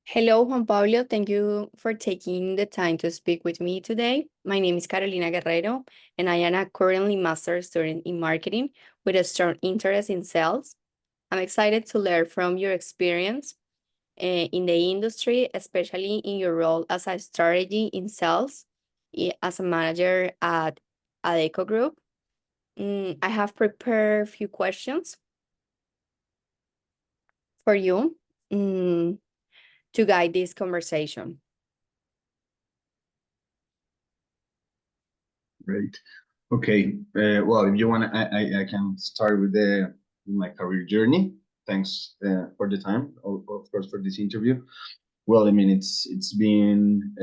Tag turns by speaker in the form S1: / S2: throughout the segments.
S1: Hello, Juan Pablo. Thank you for taking the time to speak with me today. My name is Carolina Guerrero, and I am a currently master's student in marketing with a strong interest in sales. I'm excited to learn from your experience in the industry, especially in your role as a strategy in sales as a manager at Adeco Group. I have prepared a few questions for you to guide this conversation.
S2: Great. Okay. Well, if you want, I can start with my career journey. Thanks for the time, of course, for this interview. Well, I mean, it's been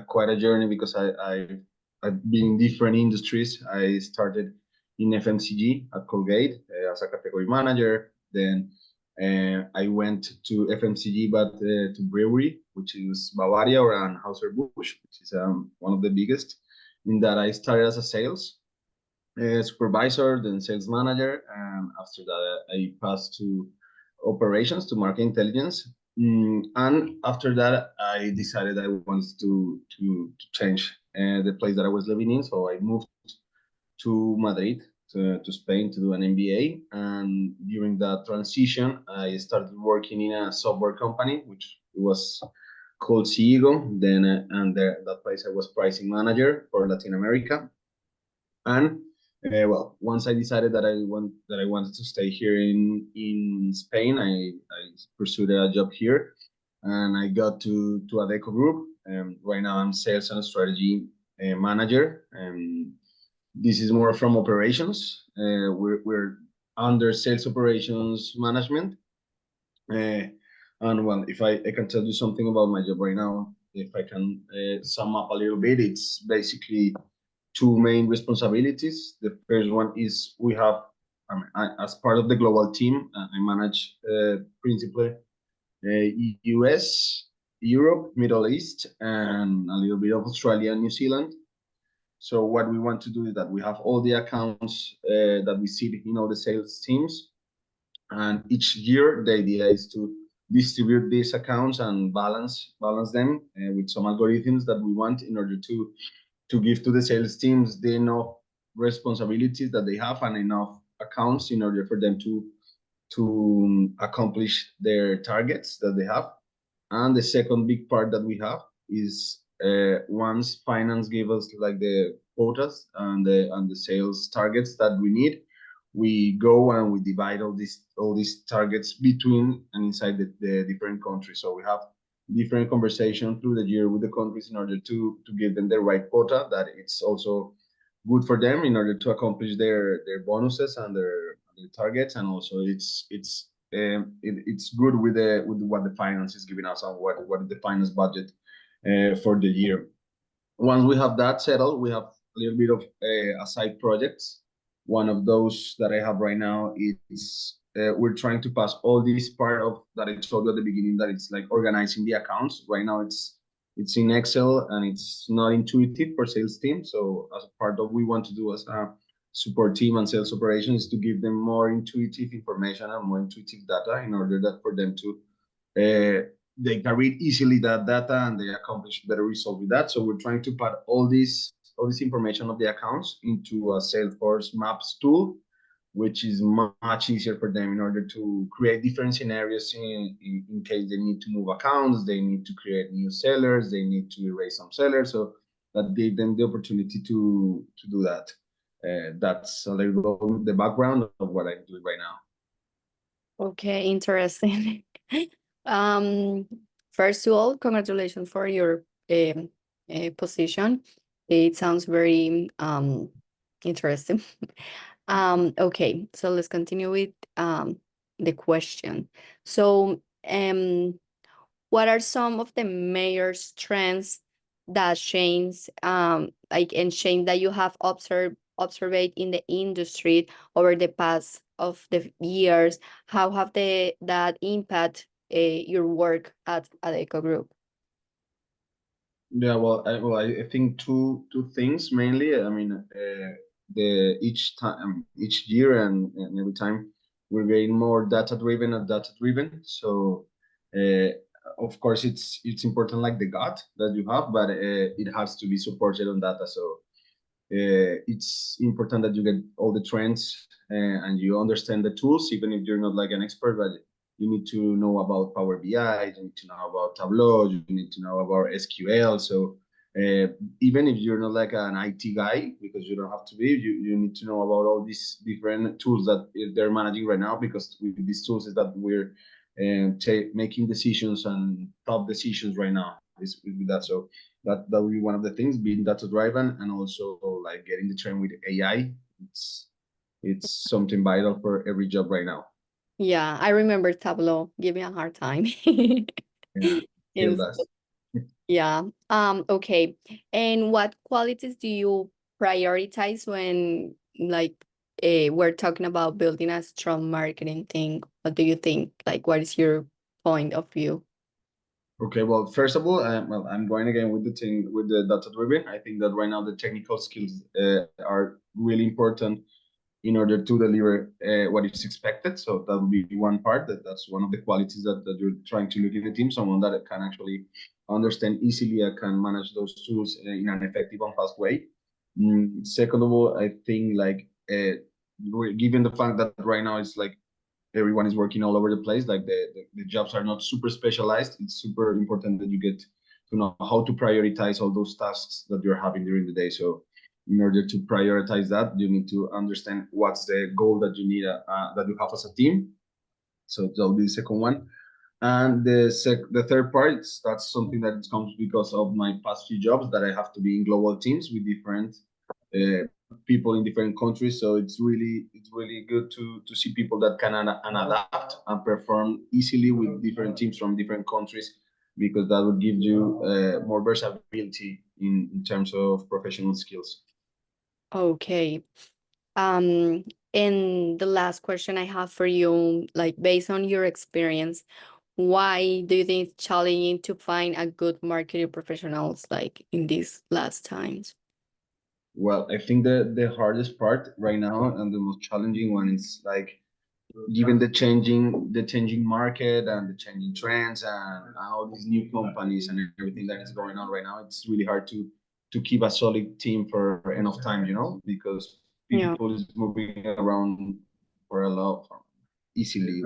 S2: quite a journey because I've been in different industries. I started in FMCG at Colgate as a category manager. Then I went to FMCG, but to brewery, which is Bavaria or Anheuser-Busch, which is one of the biggest. In that, I started as a sales supervisor, then sales manager, and after that, I passed to operations, to market intelligence. And after that, I decided I wanted to change the place that I was living in. So I moved to Madrid, to Spain, to do an MBA. And during that transition, I started working in a software company, which was called Ciego. Then, that place I was pricing manager for Latin America. And well, once I decided that I wanted to stay here in Spain, I pursued a job here, and I got to Adeco Group. Right now, I'm sales and strategy manager, and this is more from operations. We're under sales operations management. And well, if I can tell you something about my job right now, if I can sum up a little bit, it's basically two main responsibilities. The first one is we have, as part of the global team, I manage principally US, Europe, Middle East, and a little bit of Australia and New Zealand. So what we want to do is that we have all the accounts that we see in all the sales teams, and each year the idea is to distribute these accounts and balance them with some algorithms that we want in order to give to the sales teams the enough responsibilities that they have and enough accounts in order for them to accomplish their targets that they have. And the second big part that we have is once finance give us like the quotas and the sales targets that we need, we go and we divide all these targets between and inside the different countries. So we have different conversation through the year with the countries in order to give them the right quota that it's also good for them in order to accomplish their bonuses and their targets, and also it's good with what the finance is giving us and what is the finance budget for the year. Once we have that settled, we have a little bit of side projects. One of those that I have right now is we're trying to pass all this part of that I told you at the beginning, that it's like organizing the accounts. Right now it's in Excel and it's not intuitive for sales team. So as a part of we want to do as a support team and sales operations is to give them more intuitive information and more intuitive data in order that for them to they can read easily that data and they accomplish better results with that. So we're trying to put all this information of the accounts into a Salesforce Maps tool, which is much easier for them in order to create different scenarios in case they need to move accounts, they need to create new sellers, they need to erase some sellers. So that gave them the opportunity to do that. That's a little bit the background of what I'm doing right now.
S1: Okay, interesting. Um, First of all, congratulations for your position. It sounds very interesting. Okay, so let's continue with the question. So, what are some of the major trends that change, change that you have observed in the industry over the past of the years? How have that impact your work at Adeco Group?
S2: Yeah, I think two things mainly. I mean, the each time, each year, and every time we're getting more data driven and data driven. So of course, it's important like the gut that you have, but it has to be supported on data. So it's important that you get all the trends and you understand the tools, even if you're not like an expert, but you need to know about Power BI, you need to know about Tableau, you need to know about SQL. So uh, even if you're not like an IT guy, because you don't have to be, you need to know about all these different tools that they're managing right now, because with these tools is that we're making decisions and top decisions right now is with that. So that will be one of the things, being data driven, and also like getting the trend with AI. It's something vital for every job right now.
S1: Yeah, I remember Tableau. Give me a hard time.
S2: Yeah, still
S1: In
S2: does.
S1: Yeah. Okay. And what qualities do you prioritize when like we're talking about building a strong marketing thing? What do you think? Like what is your point of view?
S2: Okay, well, first of all, well, I'm going again with the thing with the data driven. I think that right now the technical skills are really important in order to deliver what is expected. So that would be one part. That's one of the qualities that you're trying to look in the team. Someone that can actually understand easily and can manage those tools in an effective and fast way. Second of all, I think like given the fact that right now it's like everyone is working all over the place, like the jobs are not super specialized, it's super important that you get to know how to prioritize all those tasks that you're having during the day. So in order to prioritize that, you need to understand what's the goal that you need that you have as a team. So that'll be the second one. And the third part, that's something that comes because of my past few jobs, that I have to be in global teams with different uh, people in different countries. So it's really good to see people that can and adapt and perform easily with different teams from different countries, because that would give you more versatility in terms of professional skills.
S1: Okay. Um, and the last question I have for you, like based on your experience, why do you think it's challenging to find a good marketing professionals like in these last times?
S2: Well, I think the hardest part right now and the most challenging one is like, given the changing market and the changing trends and all these new companies and everything that is going on right now, it's really hard to keep a solid team for enough time, because
S1: Yeah.
S2: people is moving around for a lot easily.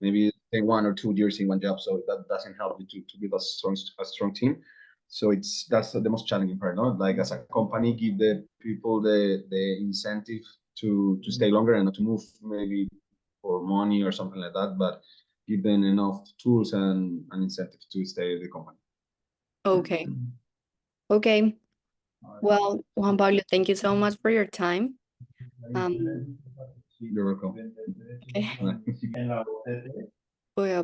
S2: Maybe stay 1 or 2 years in one job, so that doesn't help you to build a strong team. So that's the most challenging part, no? Like as a company, give the people the incentive to stay longer and not to move maybe for money or something like that, but give them enough tools and incentives to stay at the company.
S1: Okay. Okay. Well, Juan Pablo, thank you so much for your time. Um,
S2: You're welcome.
S1: okay. Voy a